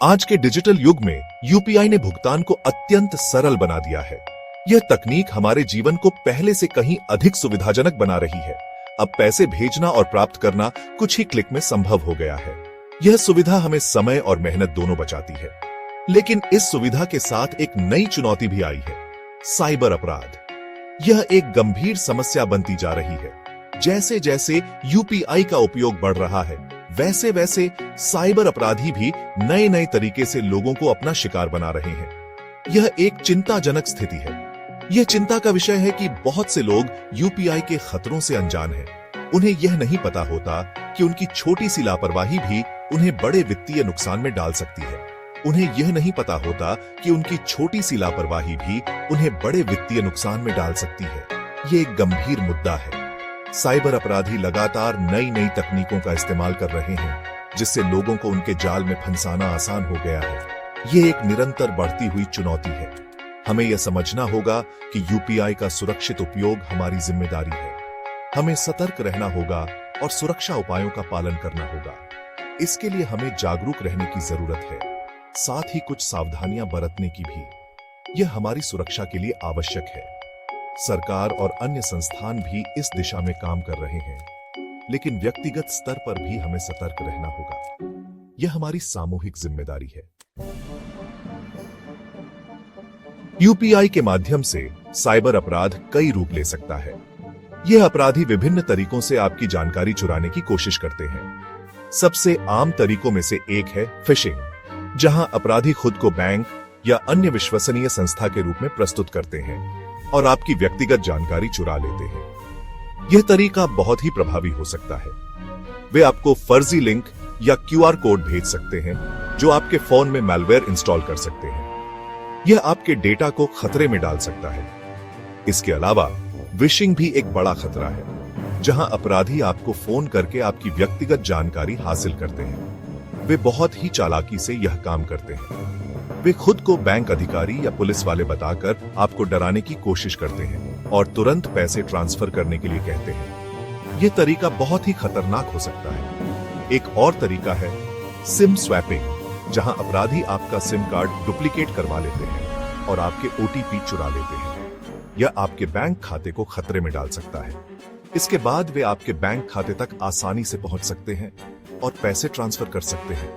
आज के डिजिटल युग में यूपीआई ने भुगतान को अत्यंत सरल बना दिया है। यह तकनीक हमारे जीवन को पहले से कहीं अधिक सुविधाजनक बना रही है। अब पैसे भेजना और प्राप्त करना कुछ ही क्लिक में संभव हो गया है। यह सुविधा हमें समय और मेहनत दोनों बचाती है। लेकिन इस सुविधा के साथ एक नई चुनौती भी आई है, साइबर अपराध। यह एक गंभीर समस्या बनती जा रही है। जैसे जैसे यूपीआई का उपयोग बढ़ रहा है, वैसे वैसे साइबर अपराधी भी नए नए तरीके से लोगों को अपना शिकार बना रहे हैं। यह एक चिंताजनक स्थिति है। यह चिंता का विषय है कि बहुत से लोग यूपीआई के खतरों से अनजान हैं। उन्हें यह नहीं पता होता कि उनकी छोटी सी लापरवाही भी उन्हें बड़े वित्तीय नुकसान में डाल सकती है। उन्हें यह नहीं पता होता कि उनकी छोटी सी लापरवाही भी उन्हें बड़े वित्तीय नुकसान में डाल सकती है। यह एक गंभीर मुद्दा है। साइबर अपराधी लगातार नई नई तकनीकों का इस्तेमाल कर रहे हैं, जिससे लोगों को उनके जाल में फंसाना आसान हो गया है। यह एक निरंतर बढ़ती हुई चुनौती है। हमें यह समझना होगा कि यूपीआई का सुरक्षित उपयोग हमारी जिम्मेदारी है। हमें सतर्क रहना होगा और सुरक्षा उपायों का पालन करना होगा। इसके लिए हमें जागरूक रहने की जरूरत है, साथ ही कुछ सावधानियां बरतने की भी। यह हमारी सुरक्षा के लिए आवश्यक है। सरकार और अन्य संस्थान भी इस दिशा में काम कर रहे हैं, लेकिन व्यक्तिगत स्तर पर भी हमें सतर्क रहना होगा। यह हमारी सामूहिक जिम्मेदारी है। यूपीआई के माध्यम से साइबर अपराध कई रूप ले सकता है। यह अपराधी विभिन्न तरीकों से आपकी जानकारी चुराने की कोशिश करते हैं। सबसे आम तरीकों में से एक है फिशिंग, जहां अपराधी खुद को बैंक या अन्य विश्वसनीय संस्था के रूप में प्रस्तुत करते हैं और आपकी व्यक्तिगत जानकारी चुरा लेते हैं। यह तरीका बहुत ही प्रभावी हो सकता है। वे आपको फर्जी लिंक या क्यूआर कोड भेज सकते हैं, जो आपके फोन में मैलवेयर इंस्टॉल कर सकते हैं। यह आपके डेटा को खतरे में डाल सकता है। इसके अलावा विशिंग भी एक बड़ा खतरा है, जहां अपराधी आपको फोन करके आपकी व्यक्तिगत जानकारी हासिल करते हैं। वे बहुत ही चालाकी से यह काम करते हैं। वे खुद को बैंक अधिकारी या पुलिस वाले बताकर आपको डराने की कोशिश करते हैं और तुरंत पैसे ट्रांसफर करने के लिए कहते हैं। यह तरीका बहुत ही खतरनाक हो सकता है। एक और तरीका है सिम स्वैपिंग, जहां अपराधी आपका सिम कार्ड डुप्लीकेट करवा लेते हैं और आपके ओटीपी चुरा लेते हैं। यह आपके बैंक खाते को खतरे में डाल सकता है। इसके बाद वे आपके बैंक खाते तक आसानी से पहुंच सकते हैं और पैसे ट्रांसफर कर सकते हैं।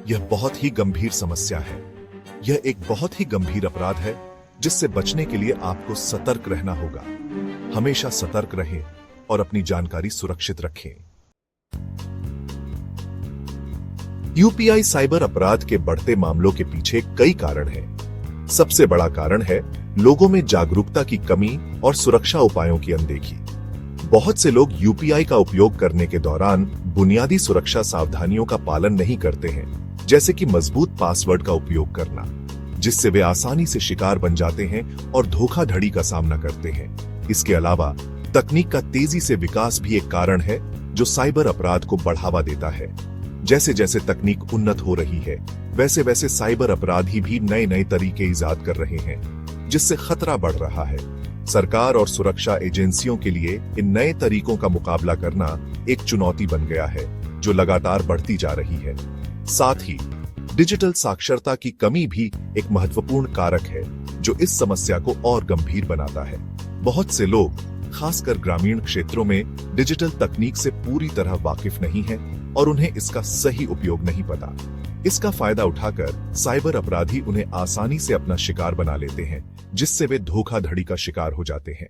यह बहुत ही गंभीर समस्या है। यह एक बहुत ही गंभीर अपराध है, जिससे बचने के लिए आपको सतर्क रहना होगा। हमेशा सतर्क रहें और अपनी जानकारी सुरक्षित रखें। यूपीआई साइबर अपराध के बढ़ते मामलों के पीछे कई कारण हैं। सबसे बड़ा कारण है लोगों में जागरूकता की कमी और सुरक्षा उपायों की अनदेखी। बहुत से लोग यूपीआई का उपयोग करने के दौरान बुनियादी सुरक्षा सावधानियों का पालन नहीं करते हैं, जैसे कि मजबूत पासवर्ड का उपयोग करना, जिससे वे आसानी से शिकार बन जाते हैं और धोखाधड़ी का सामना करते हैं। इसके अलावा तकनीक का तेजी से विकास भी एक कारण है, जो साइबर अपराध को बढ़ावा देता है। जैसे जैसे तकनीक उन्नत हो रही है, वैसे वैसे साइबर अपराधी भी नए नए तरीके इजाद कर रहे हैं, जिससे खतरा बढ़ रहा है। सरकार और सुरक्षा एजेंसियों के लिए इन नए तरीकों का मुकाबला करना एक चुनौती बन गया है, जो लगातार बढ़ती जा रही है। साथ ही डिजिटल साक्षरता की कमी भी एक महत्वपूर्ण कारक है, जो इस समस्या को और गंभीर बनाता है। बहुत से लोग, खासकर ग्रामीण क्षेत्रों में, डिजिटल तकनीक से पूरी तरह वाकिफ नहीं हैं और उन्हें इसका सही उपयोग नहीं पता। इसका फायदा उठाकर साइबर अपराधी उन्हें आसानी से अपना शिकार बना लेते हैं, जिससे वे धोखाधड़ी का शिकार हो जाते हैं।